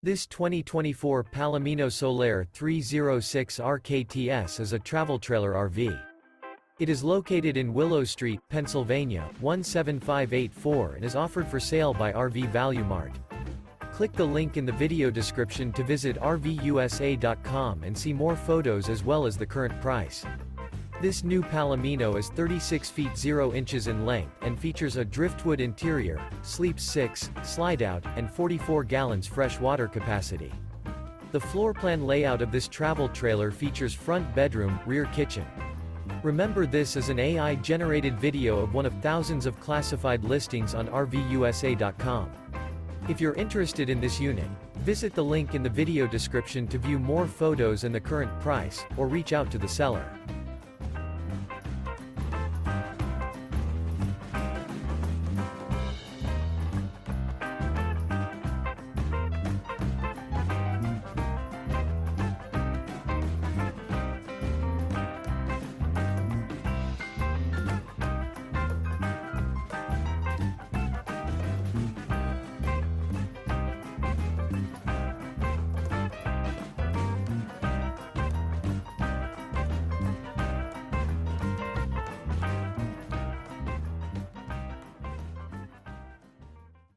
This 2024 Palomino Solaire 306 RKTS is a travel trailer RV. It is located in Willow Street, Pennsylvania, 17584 and is offered for sale by RV Value Mart. Click the link in the video description to visit RVUSA.com and see more photos as well as the current price. This new Palomino is 36 feet 0 inches in length and features a driftwood interior, sleeps 6, slide-out, and 44 gallons fresh water capacity. The floor plan layout of this travel trailer features front bedroom, rear kitchen. Remember, this is an AI-generated video of one of thousands of classified listings on RVUSA.com. If you're interested in this unit, visit the link in the video description to view more photos and the current price, or reach out to the seller.